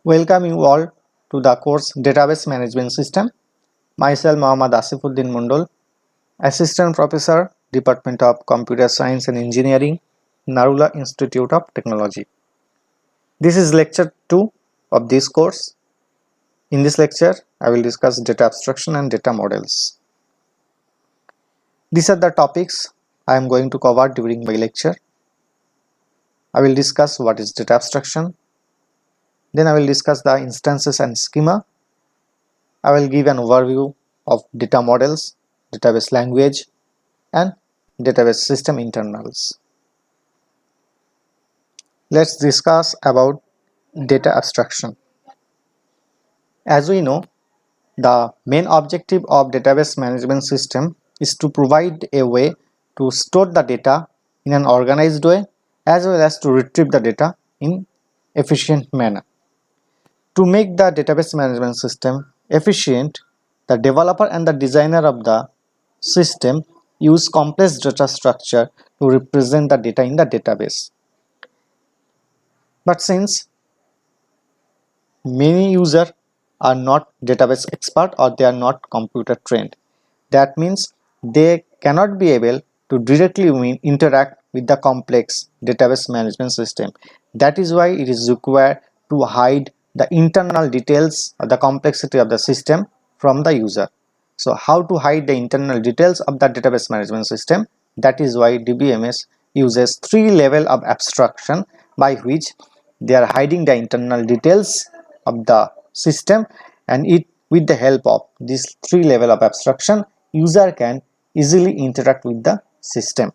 Welcome you all to the course Database Management System. Myself Mohammad Asifuddin Mondol, Assistant Professor, Department of Computer Science and Engineering, Narula Institute of Technology. This is lecture 2 of this course. In this lecture, I will discuss data abstraction and data models. These are the topics I am going to cover during my lecture. I will discuss what is data abstraction. Then I will discuss the instances and schema. I will give an overview of data models, database language, and database system internals. Let's discuss about data abstraction. As we know, the main objective of database management system is to provide a way to store the data in an organized way as well as to retrieve the data in efficient manner. To make the database management system efficient, the developer and the designer of the system use complex data structure to represent the data in the database. But since many users are not database expert or they are not computer trained, that means they cannot be able to directly interact with the complex database management system. That is why it is required to hide the internal details of the complexity of the system from the user. So how to hide the internal details of the database management system? That is why DBMS uses 3 levels of abstraction by which they are hiding the internal details of the system, and with the help of this 3 levels of abstraction, user can easily interact with the system.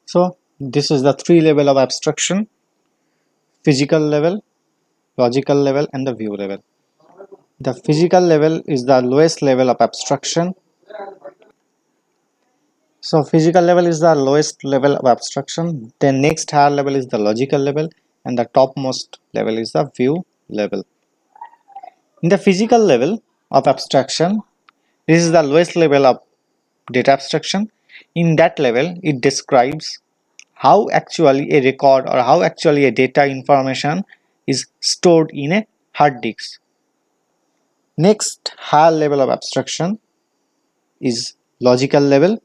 So this is the 3 levels of abstraction: physical level, logical level, and the view level. The physical level is the lowest level of abstraction. So physical level is the lowest level of abstraction. The next higher level is the logical level, and the topmost level is the view level. In the physical level of abstraction, this is the lowest level of data abstraction. In that level, it describes how actually a record or how actually a data information is stored in a hard disk. Next higher level of abstraction is logical level.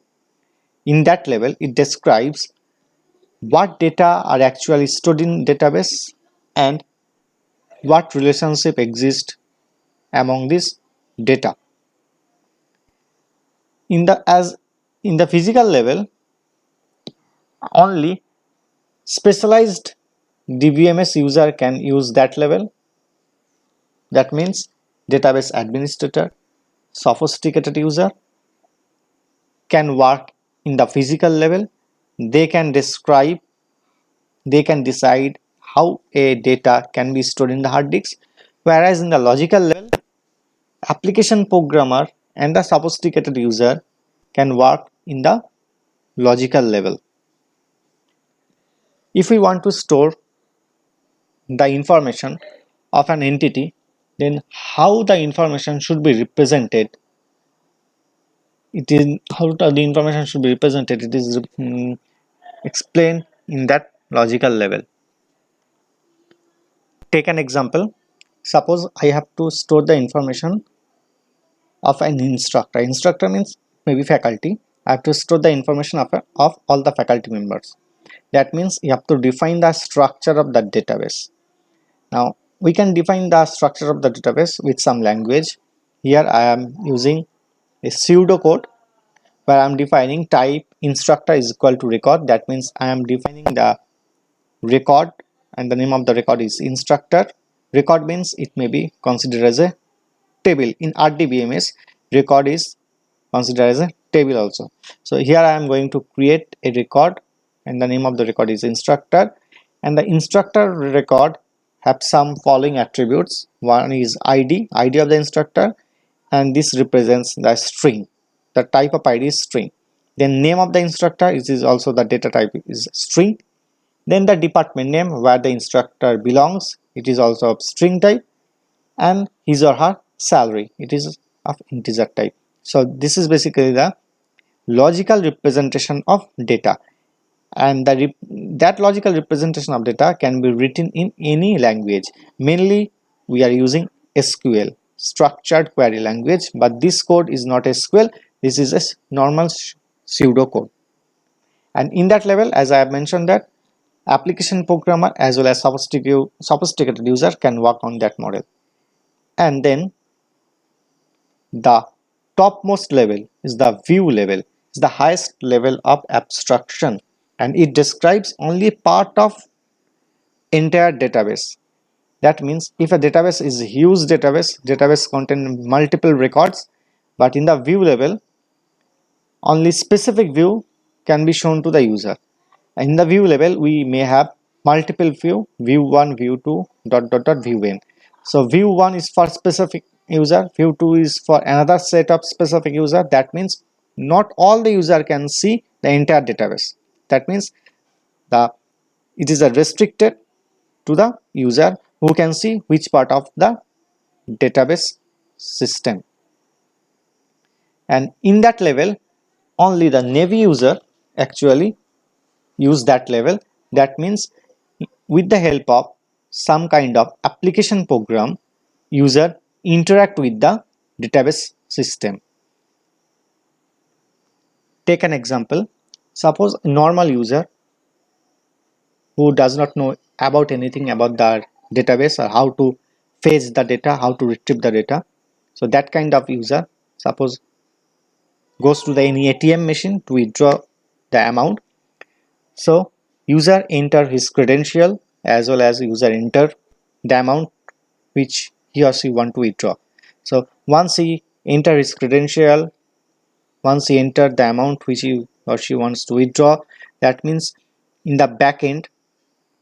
In that level, it describes what data are actually stored in database and what relationship exists among this data. In the physical level, only specialized DBMS user can use that level. That means database administrator, sophisticated user can work in the physical level. They can decide how a data can be stored in the hard disk, whereas in the logical level, application programmer and the sophisticated user can work in the logical level. If we want to store the information of an entity, then how the information should be represented, it is explained in that logical level. Take an example. Suppose I have to store the information of an instructor. Instructor means maybe faculty. I have to store the information of all the faculty members. That means you have to define the structure of the database. Now we can define the structure of the database with some language. Here I am using a pseudocode where I am defining type instructor is equal to record. That means I am defining the record and the name of the record is instructor. Record means it may be considered as a table. In RDBMS, record is considered as a table also. So here I am going to create a record and the name of the record is instructor, and the instructor record have some following attributes. One is ID of the instructor, and this represents the string. The type of ID is string. Then name of the instructor is also the data type is string. Then the department name where the instructor belongs, it is also of string type, and his or her salary, it is of integer type. So this is basically the logical representation of data. and that logical representation of data can be written in any language. Mainly we are using SQL, structured query language, but this code is not SQL. This is a normal pseudo code. And in that level, as I have mentioned, that application programmer as well as sophisticated user can work on that model. And then the topmost level is the view level, is the highest level of abstraction, and it describes only part of entire database. That means if a database is a huge database contain multiple records, but in the view level only specific view can be shown to the user. In the view level we may have multiple view 1, view 2, view n. So view 1 is for specific user, view 2 is for another set of specific user. That means not all the user can see the entire database. That means it is restricted to the user who can see which part of the database system. And in that level only the Navy user actually use that level. That means with the help of some kind of application program, user interact with the database system. Take an example. Suppose a normal user who does not know about anything about the database or how to fetch the data, how to retrieve the data. So that kind of user suppose goes to the any ATM machine to withdraw the amount. So user enter his credential as well as user enter the amount which he or she want to withdraw. So once he enter his credential, once he enter the amount which he or she wants to withdraw, that means in the back end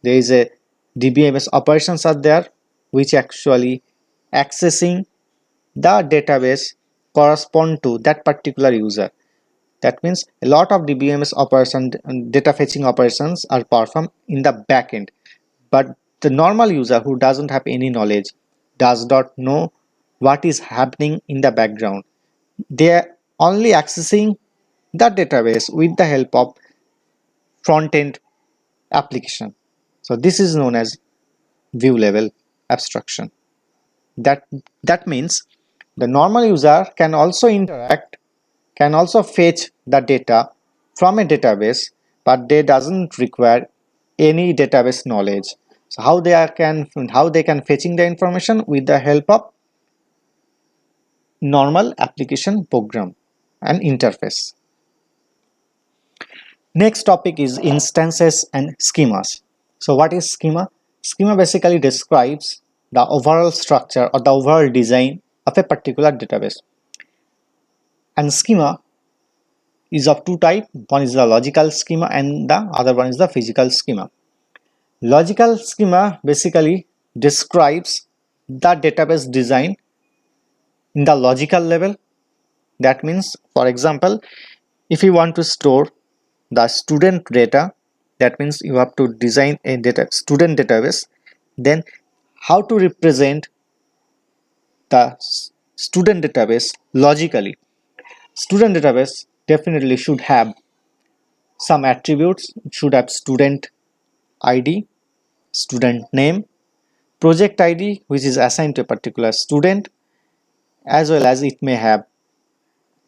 there is a DBMS operations are there which actually accessing the database correspond to that particular user. That means a lot of DBMS operation and data fetching operations are performed in the back end, but the normal user who doesn't have any knowledge, does not know what is happening in the background, they are only accessing the database with the help of front-end application. So this is known as view level abstraction. That means the normal user can also interact, can also fetch the data from a database, but they doesn't require any database knowledge. So how they can fetching the information with the help of normal application program and interface. Next topic is instances and schemas. So what is schema? Schema basically describes the overall structure or the overall design of a particular database. And schema is of two types. One is the logical schema and the other one is the physical schema. Logical schema basically describes the database design in the logical level. That means, for example, if you want to store the student data, that means you have to design a student database. Then how to represent the student database logically? Student database definitely should have some attributes. It should have student ID, student name, project ID which is assigned to a particular student, as well as it may have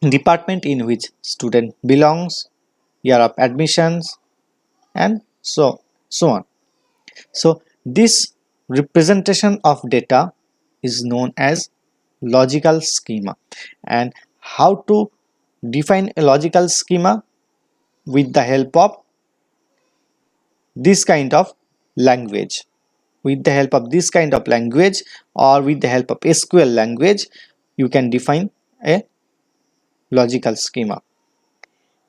department in which student belongs, year of admissions, and so on. So this representation of data is known as logical schema. And how to define a logical schema? With the help of this kind of language. With the help of this kind of language or with the help of SQL language, you can define a logical schema.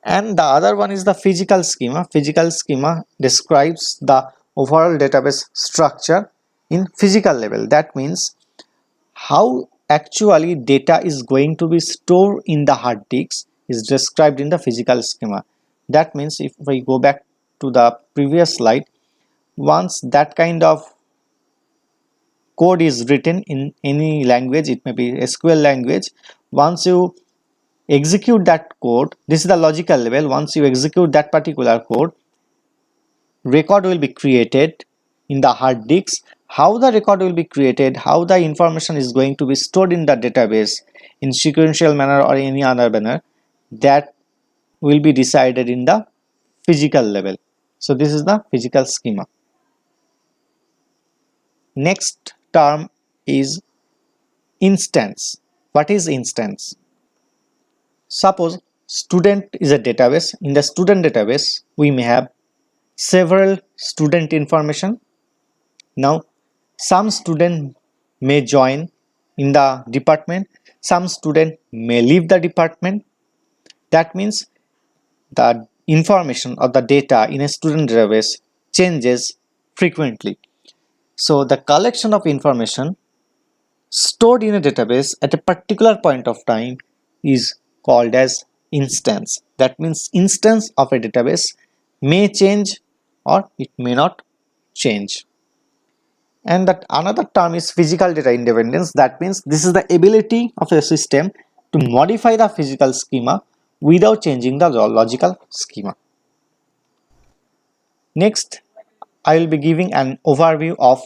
And the other one is the physical schema. Physical schema describes the overall database structure in physical level. That means how actually data is going to be stored in the hard disk is described in the physical schema. That means if we go back to the previous slide, once that kind of code is written in any language, it may be SQL language, once you execute that code, this is the logical level, once you execute that particular code, record will be created in the hard disks. How the record will be created, how the information is going to be stored in the database in sequential manner or any other manner, that will be decided in the physical level. So this is the physical schema. Next term is instance. What is instance? Suppose student is a database. In the student database, we may have several student information. Now, some student may join in the department, some student may leave the department. That means the information or the data in a student database changes frequently. So the collection of information stored in a database at a particular point of time is called as instance. That means instance of a database may change or it may not change. And that another term is physical data independence. That means this is the ability of a system to modify the physical schema without changing the logical schema. Next, I will be giving an overview of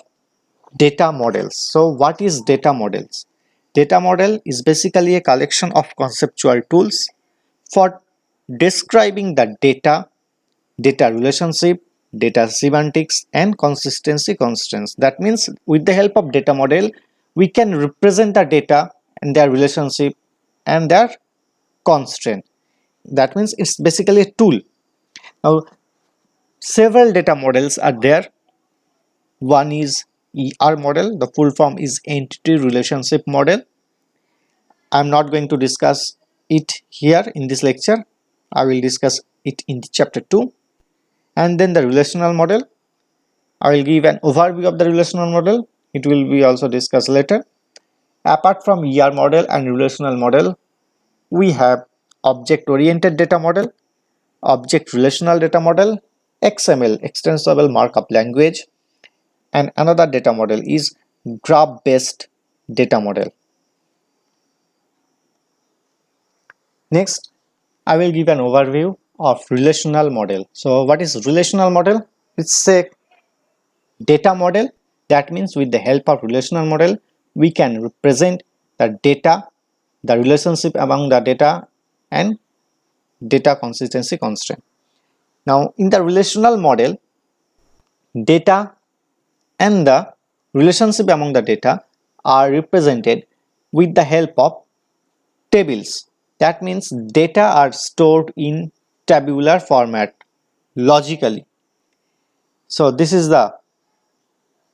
data models. So what is data models? Data model is basically a collection of conceptual tools for describing the data, data relationship, data semantics, and consistency constraints. That means with the help of data model, we can represent the data and their relationship and their constraint. That means it's basically a tool. Now, several data models are there. One is ER model. The full form is entity relationship model. I'm not going to discuss it here in this lecture. I will discuss it in chapter 2. And then the relational model. I will give an overview of the relational model. It will be also discussed later. Apart from ER model and relational model, we have object-oriented data model, object relational data model, XML, extensible markup language, and another data model is graph-based data model. Next, I will give an overview of relational model. So what is relational model? It's a data model. That means with the help of relational model, we can represent the data, the relationship among the data, and data consistency constraint. Now in the relational model, data and the relationship among the data are represented with the help of tables. That means data are stored in tabular format logically. So this is the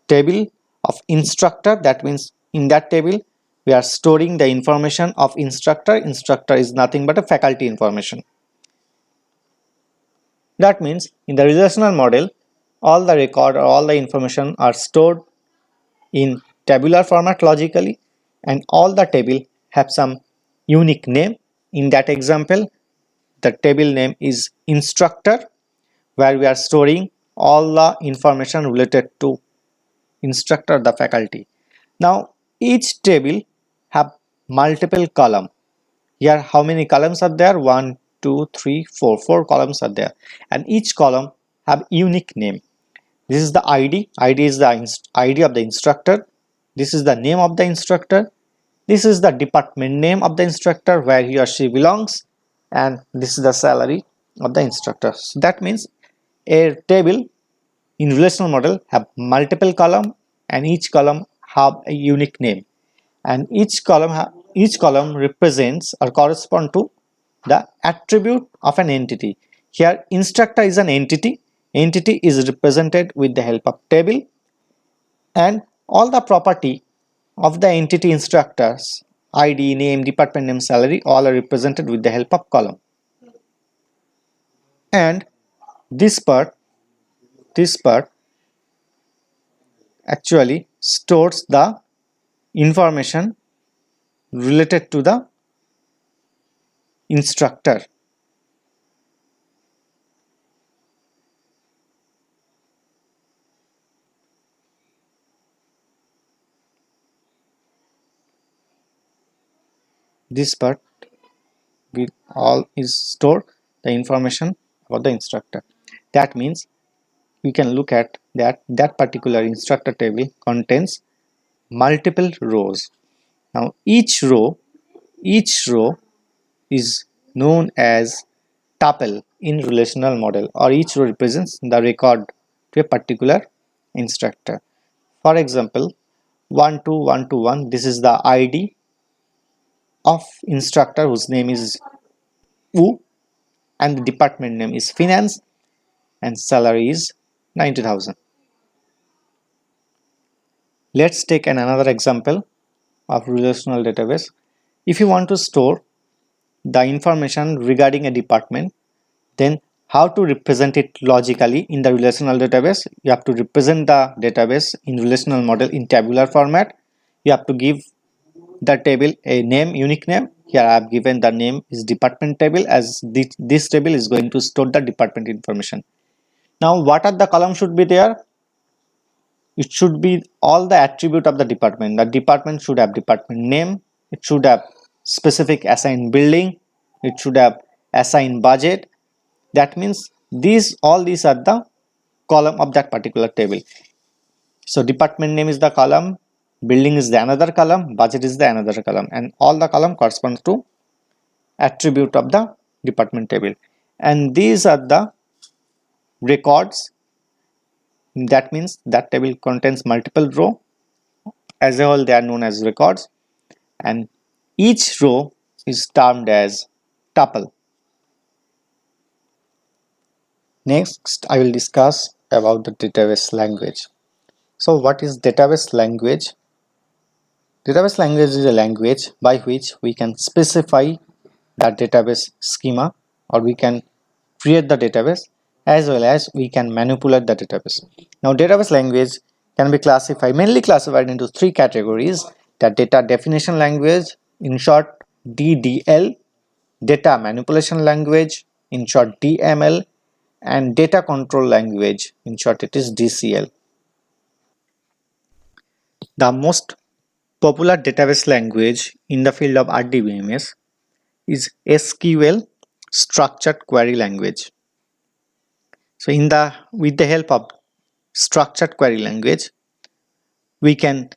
table of instructor. That means in that table we are storing the information of instructor. Instructor is nothing but a faculty information. That means in the relational model, all the record or all the information are stored in tabular format logically, and all the table have some unique name. In that example, the table name is instructor, where we are storing all the information related to instructor, the faculty. Now each table have multiple column. Here how many columns are there? 1 2 3 4 4 columns are there, and each column have unique name. This is the id. Id is the id of the instructor. This is the name of the instructor. This is the department name of the instructor, where he or she belongs, and this is the salary of the instructor. So that means a table in relational model have multiple column, and each column have a unique name, and each column represents or correspond to the attribute of an entity. Here instructor is an entity. Entity is represented with the help of table, and all the property of the entity instructors, id, name, department name, salary, all are represented with the help of column. And this part actually stores the information related to the instructor. This part will all is store the information about the instructor. That means we can look at that particular instructor table contains multiple rows. Now each row is known as tuple in relational model, or each row represents the record to a particular instructor. For example, 12121, this is the ID of instructor whose name is Wu, and the department name is finance, and salary is 90,000. Let's take another example of relational database. If you want to store the information regarding a department, then how to represent it logically in the relational database? You have to represent the database in relational model in tabular format. You have to give the table a name, unique name. Here I have given the name is department table, as this table is going to store the department information. Now what are the columns should be there? It should be all the attribute of the department. The department should have department name, it should have specific assigned building, it should have assigned budget. That means all these are the column of that particular table. So department name is the column, building is the another column, budget is the another column, and all the column corresponds to attribute of the department table. And these are the records. That means that table contains multiple row. As a whole, they are known as records, and each row is termed as tuple. Next, I will discuss about the database language. So what is database language? Database language is a language by which we can specify the database schema, or we can create the database, as well as we can manipulate the database. Now database language can be mainly classified into three categories: the data definition language, in short DDL, data manipulation language, in short DML, and data control language, in short it is DCL. The most popular database language in the field of RDBMS is SQL, structured query language. So with the help of structured query language, we can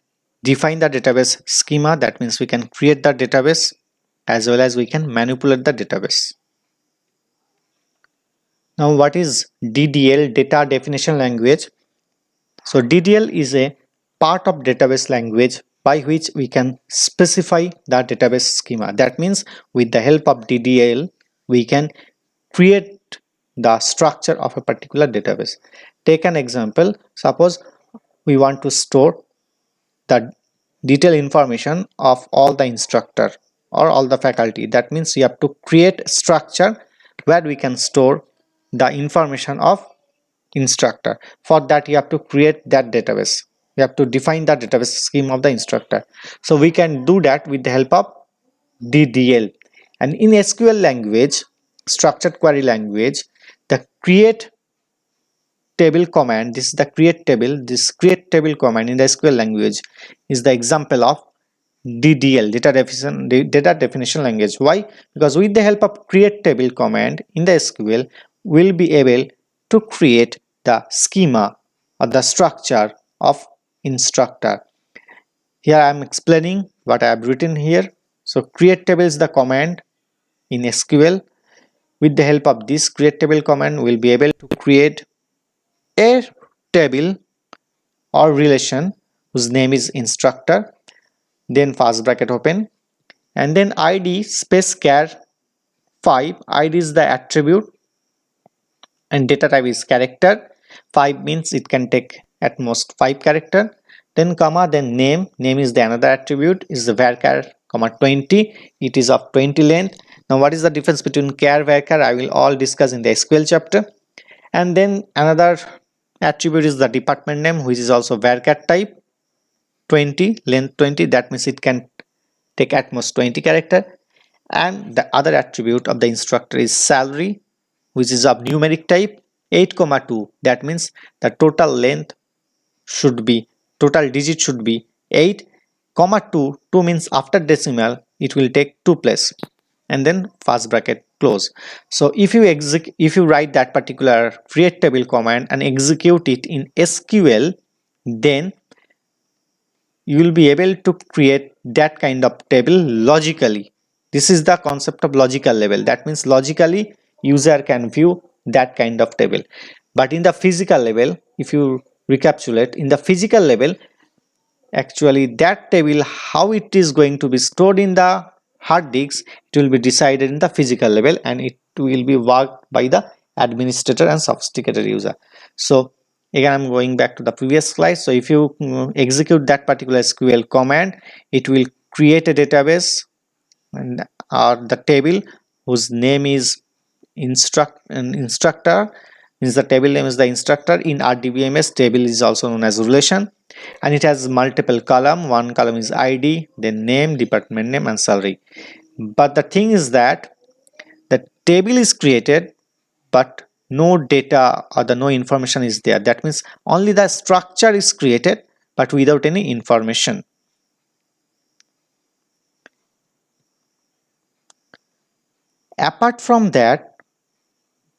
define the database schema. That means we can create the database, as well as we can manipulate the database. Now what is DDL, data definition language? So DDL is a part of database language by which we can specify the database schema. That means with the help of DDL, we can create the structure of a particular database. Take an example. Suppose we want to store the detailed information of all the instructor or all the faculty. That means you have to create a structure where we can store the information of instructor. For that, you have to create that database. You have to define the database scheme of the instructor. So we can do that with the help of DDL. And in SQL language, structured query language, the create table command, this is the create table, this create table command in the SQL language is the example of DDL, data definition language. Why? Because with the help of create table command in the SQL, we'll be able to create the schema or the structure of instructor. Here I am explaining what I have written here. So create table is the command in SQL. With the help of this create table command, we'll be able to create a table or relation whose name is instructor, then first bracket open, and then ID space char 5. ID is the attribute and data type is character. 5 means it can take at most 5 character. Then comma, then name is the another attribute, is the varchar comma 20. It is of 20 length. Now what is the difference between char varchar? I will all discuss in the SQL chapter. And then another attribute is the department name, which is also varchar type 20, length 20. That means it can take at most 20 character. And the other attribute of the instructor is salary, which is of numeric type 8,2. That means the total length should be, total digit should be 8, 2 means after decimal it will take 2 place, and then first bracket close. So if you write that particular create table command and execute it in SQL, then you will be able to create that kind of table logically. This is the concept of logical level. That means logically user can view that kind of table. But in the physical level, if you recapitulate, in the physical level, actually that table, how it is going to be stored in the hard disks, it will be decided in the physical level, and it will be worked by the administrator and sophisticated user. So again, I'm going back to the previous slide. So if you execute that particular SQL command, it will create a database and the table whose name is instructor, means the table name is the instructor. In RDBMS, table is also known as relation, and it has multiple column. One column is ID, then name, department name, and salary. But the thing is that the table is created, but no data or no information is there. That means only the structure is created, but without any information. Apart from that,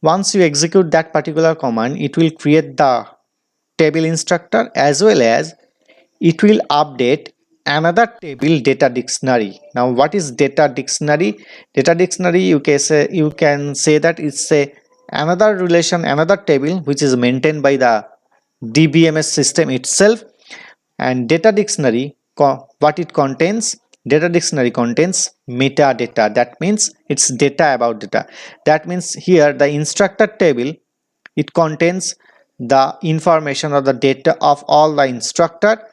once you execute that particular command, it will create the table instructor, as well as it will update another table, data dictionary. Now what is data dictionary? Data dictionary, you can say that it's another relation, another table which is maintained by the DBMS system itself. And data dictionary, what it contains? Data dictionary contains metadata. That means it's data about data. That means here the instructor table, it contains the information or the data of all the instructor,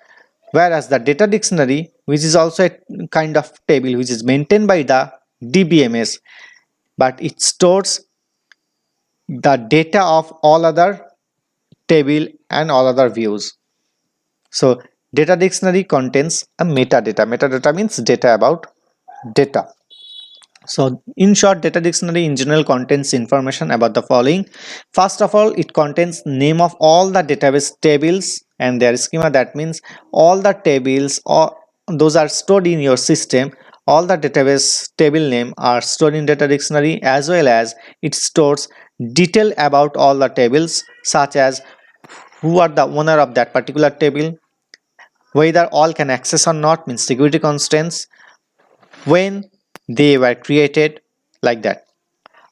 whereas the data dictionary, which is also a kind of table which is maintained by the DBMS, but it stores the data of all other table and all other views. So data dictionary contains a metadata. Metadata means data about data. So in short, data dictionary in general contains information about the following. First of all, it contains name of all the database tables and their schema. That means all the tables, or those are stored in your system. All the database table name are stored in data dictionary, as well as it stores detail about all the tables, such as who are the owner of that particular table, whether all can access or not, means security constraints, when they were created, like that.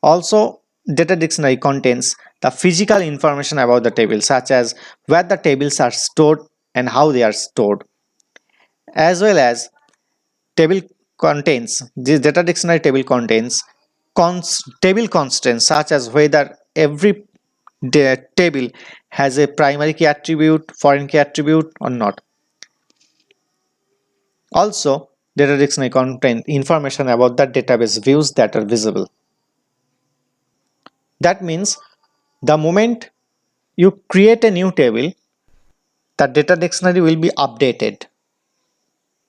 Also, data dictionary contains the physical information about the table, such as where the tables are stored and how they are stored, as well as table contains, this data dictionary table contains table constraints, such as whether every table has a primary key attribute, foreign key attribute or not. Also, data dictionary contains information about the database views that are visible. That means the moment you create a new table, the data dictionary will be updated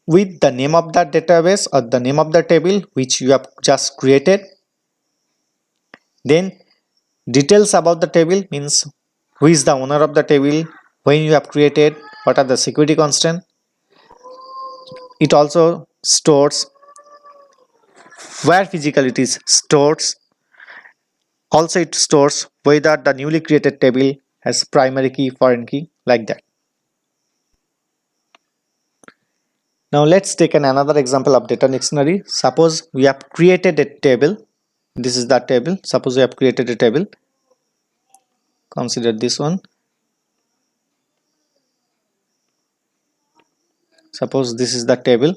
with the name of that database or the name of the table which you have just created. Then details about the table, means who is the owner of the table, when you have created, what are the security constraints. It also stores where physically it is stored. Also it stores whether the newly created table has primary key, foreign key, like that. Now let's take another example of data dictionary. Suppose we have created a table. This is the table. Suppose we have created a table. Consider this one. Suppose this is the table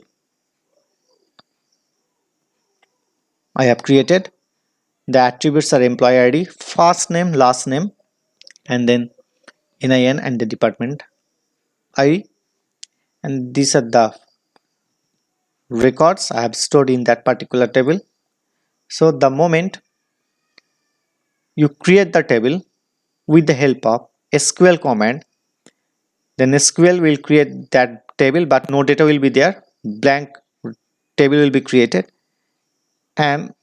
I have created. The attributes are employee ID, first name, last name, and then NIN and the department ID. And these are the records I have stored in that particular table. So the moment you create the table with the help of SQL command, then SQL will create that table, but no data will be there. Blank table will be created, and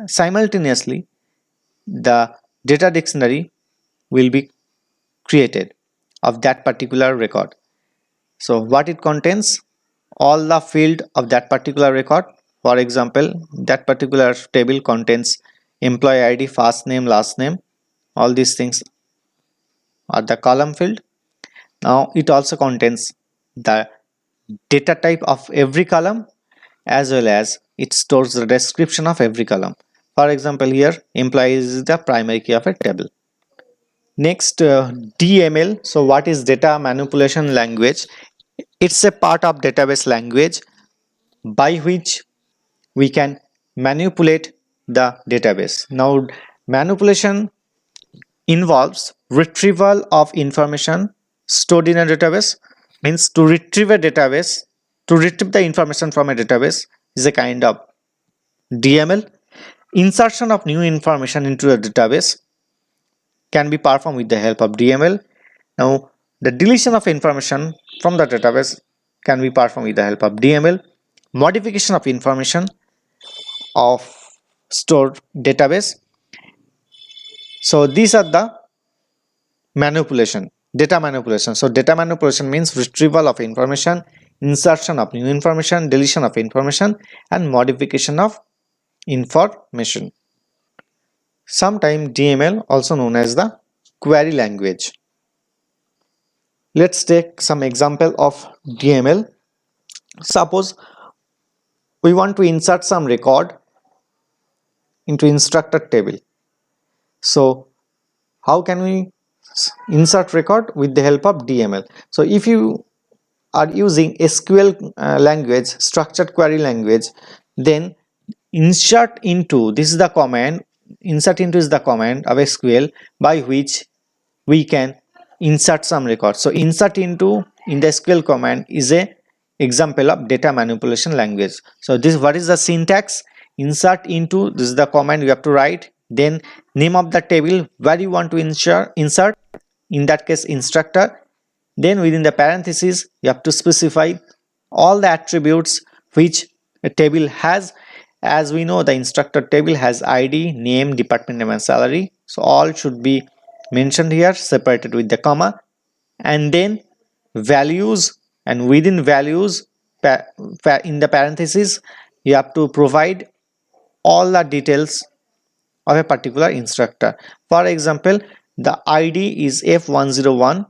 simultaneously the data dictionary will be created of that particular record. So what it contains? All the field of that particular record, For example, that particular table contains employee ID, first name, last name. All these things are the column field. Now it also contains the data type of every column, as well as it stores the description of every column. For example, here employee is the primary key of a table. Next, DML. So what is data manipulation language? It's a part of database language by which we can manipulate the database. Now manipulation involves retrieval of information stored in a database. Means to retrieve a database, to retrieve the information from a database is a kind of DML. Insertion of new information into a database can be performed with the help of DML. Now the deletion of information from the database can be performed with the help of DML. Modification of information of stored database. So these are the manipulation, data manipulation. So data manipulation means retrieval of information, insertion of new information, deletion of information, and modification of information. Sometimes DML also known as the query language. Let's take some example of DML. Suppose we want to insert some record into instructor table. So how can we insert record? With the help of DML. So if you are using SQL language, structured query language, then insert into, this is the command, insert into is the command of SQL by which we can insert some record. So insert into in the SQL command is a example of data manipulation language. So this, what is the syntax? Insert into, this is the command you have to write, then name of the table where you want to insert, in that case instructor, then within the parentheses you have to specify all the attributes which a table has. As we know, the instructor table has ID, name, department name, and salary. So all should be mentioned here, separated with the comma, and then values, and within values in the parentheses you have to provide all the details of a particular instructor. For example, the ID is F101.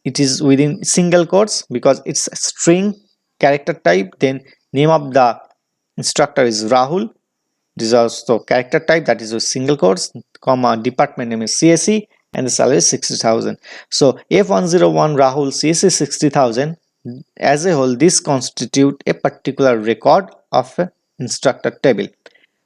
It is within single quotes because it's a string character type. Then name of the instructor is Rahul. This is also character type, that is with single quotes, comma, department name is CSE, and the salary is 60,000. So F101 Rahul, CSE 60,000. As a whole, this constitute a particular record of an instructor table.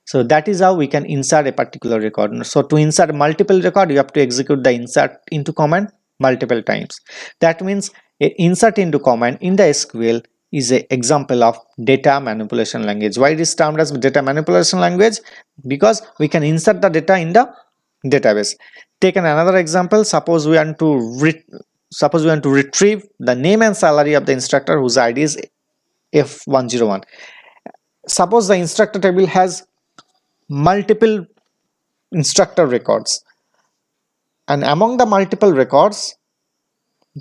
So that is how we can insert a particular record. So to insert multiple record, you have to execute the insert into command multiple times. That means a insert into command in the SQL is an example of data manipulation language. Why it is termed as data manipulation language? Because we can insert the data in the database. Take another example. Suppose we want to retrieve the name and salary of the instructor whose ID is F101. Suppose the instructor table has multiple instructor records, and among the multiple records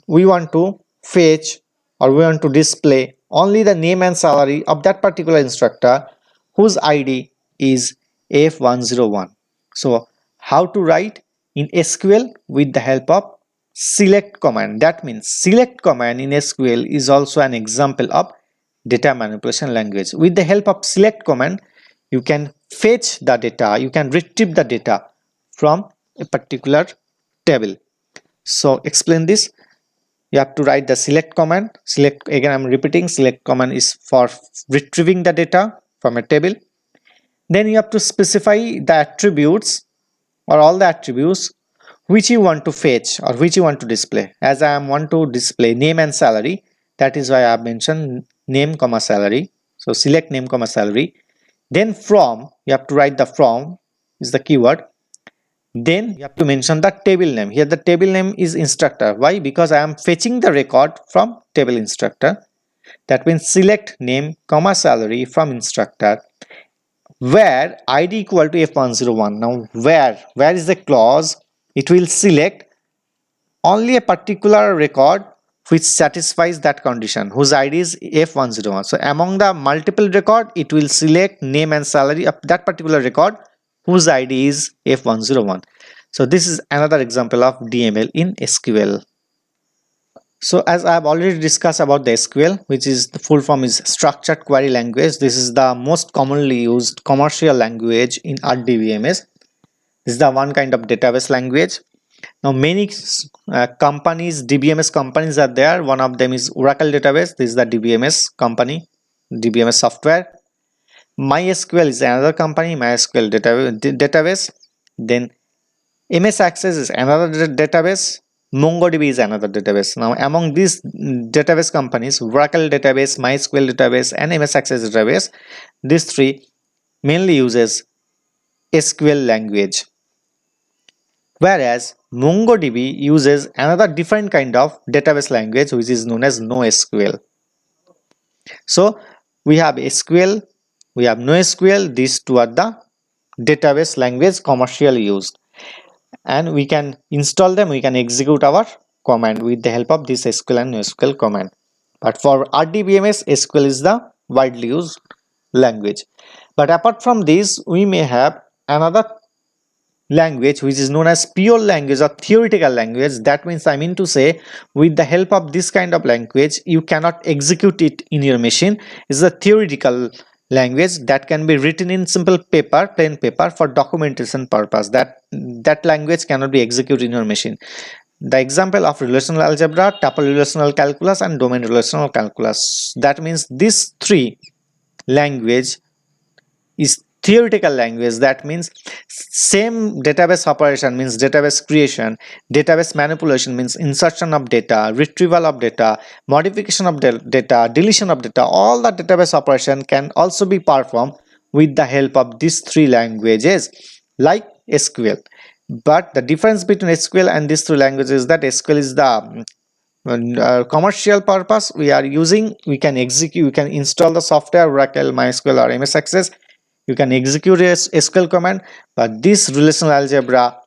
we want to fetch or we want to display only the name and salary of that particular instructor whose ID is F101. So how to write? In SQL with the help of select command. That means select command in SQL is also an example of data manipulation language. With the help of select command you can fetch the data, you can retrieve the data from a particular table. So explain this. You have to write the select command. Select, again I'm repeating, select command is for retrieving the data from a table. Then you have to specify the attributes or all the attributes which you want to fetch or which you want to display. As I want to display name and salary, that is why I have mentioned name comma salary. So select name comma salary. Then from, you have to write the from is the keyword. Then you have to mention the table name. Here the table name is instructor. Why? Because I am fetching the record from table instructor. That means select name comma salary from instructor where ID equal to F101. Now where is the clause? It will select only a particular record which satisfies that condition, whose ID is F101. So among the multiple record, it will select name and salary of that particular record whose ID is F101. So this is another example of DML in SQL. So as I have already discussed about the SQL, which is the full form is structured query language. This is the most commonly used commercial language in RDBMS. This is the one kind of database language. Now many companies, DBMS companies are there. One of them is Oracle Database. This is the DBMS company, DBMS software. MySQL is another company, MySQL database. Then MS Access is another database. MongoDB is another database. Now among these database companies, Oracle Database, MySQL database and MS Access database, these three mainly uses SQL language. Whereas MongoDB uses another different kind of database language which is known as NoSQL. So we have SQL, we have NoSQL, these two are the database language commercially used. And we can install them, we can execute our command with the help of this SQL and NoSQL command. But for RDBMS, SQL is the widely used language. But apart from this, we may have another language which is known as pure language or theoretical language. That means I mean to say, with the help of this kind of language, you cannot execute it in your machine. It's a theoretical language that can be written in simple paper, plain paper, for documentation purpose. That language cannot be executed in your machine. The example of relational algebra, tuple relational calculus and domain relational calculus. That means these three language is theoretical language. That means same database operation, means database creation, database manipulation, means insertion of data, retrieval of data, modification of data, deletion of data, all the database operation can also be performed with the help of these three languages like SQL. But the difference between SQL and these three languages is that SQL is the commercial purpose we are using. We can execute, we can install the software, Oracle, MySQL or MS Access. You can execute a SQL command, but this relational algebra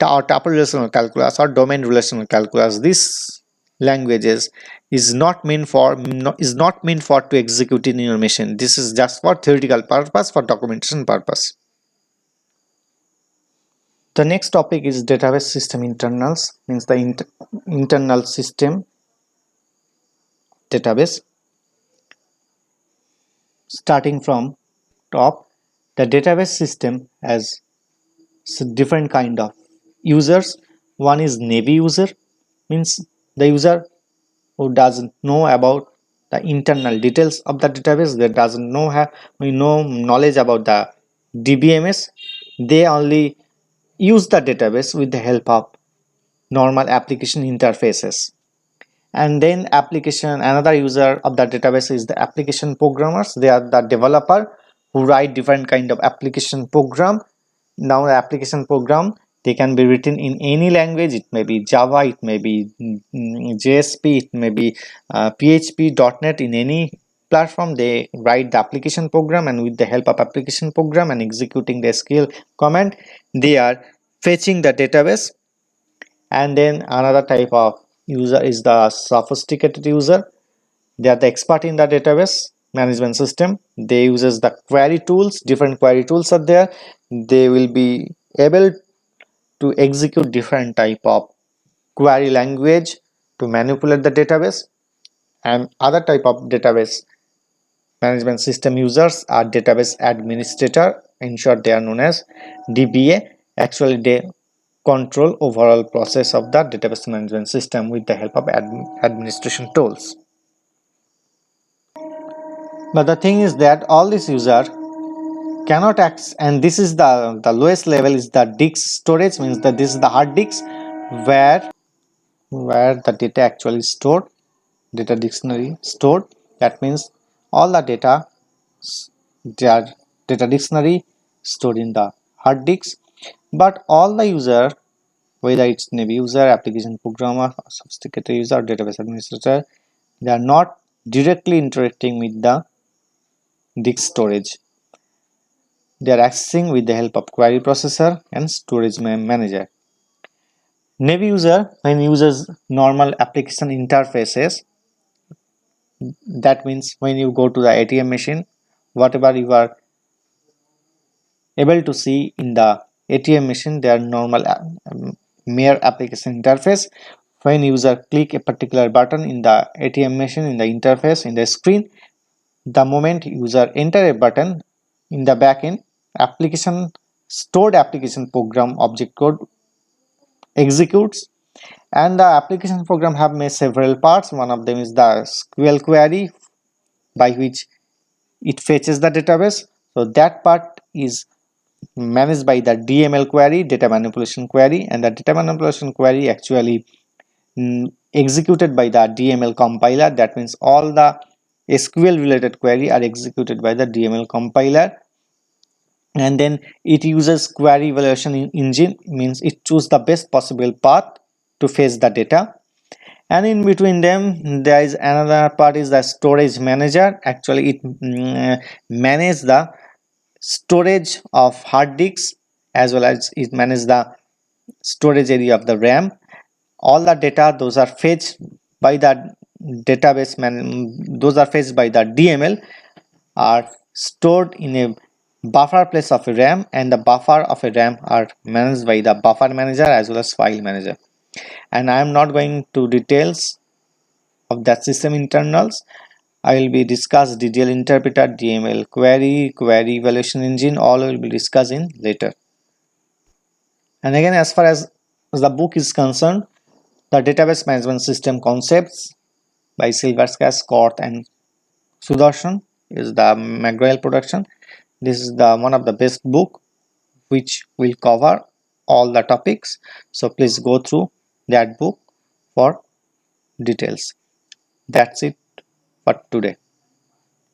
or tuple relational calculus or domain relational calculus, these languages is not meant for to execute in your machine. This is just for theoretical purpose, for documentation purpose. The next topic is database system internals, means the internal system database. Starting from top, the database system has different kind of users. One is Navy user, means the user who doesn't know about the internal details of the database, that doesn't know have no knowledge about the DBMS. They only use the database with the help of normal application interfaces. And then another user of the database is the application programmers. They are the developer who write different kind of application program. Now the application program, they can be written in any language. It may be Java, it may be JSP, it may be PHP, .NET. In any platform they write the application program, and with the help of application program and executing the SQL command, they are fetching the database. And then another type of user is the sophisticated user. They are the expert in the database management system. They uses the query tools. Different query tools are there. They will be able to execute different type of query language to manipulate the database. And other type of database management system users are database administrator. In short, they are known as DBA. Actually, they control overall process of the database management system with the help of administration tools. But the thing is that all these users cannot access, and this is the lowest level is the disk storage, means that this is the hard disk where the data actually stored, data dictionary stored. That means all the data, their data dictionary stored in the hard disk. But all the user, whether it's Navy user, application programmer, or sophisticated user, database administrator, they are not directly interacting with the disk storage. They are accessing with the help of query processor and storage manager. Navy user, when uses normal application interfaces, that means when you go to the ATM machine, whatever you are able to see in the ATM machine, they are normal mere application interface. When user click a particular button in the ATM machine, in the interface, in the screen, the moment user enter a button in the backend, application stored application program object code executes, and the application program have made several parts. One of them is the SQL query by which it fetches the database. So that part is managed by the DML query, data manipulation query, and the data manipulation query actually executed by the DML compiler. That means all the SQL related query are executed by the DML compiler, and then it uses query evaluation engine, means it chooses the best possible path to fetch the data. And in between them there is another part is the storage manager. Actually it manages the storage of hard disks, as well as it manages the storage area of the RAM. All the data, those are fetched by the database those are fetched by the DML, are stored in a buffer place of a RAM, and the buffer of a RAM are managed by the buffer manager as well as file manager. And I am not going to details of that system internals. I will be discuss DDL interpreter, DML query, query evaluation engine, all will be discussed in later. And again, as far as the book is concerned, the database management system concepts by Silverskas, Korth and Sudarshan is the McGraw-Hill production. This is the one of the best book which will cover all the topics. So please go through that book for details. That's it for today.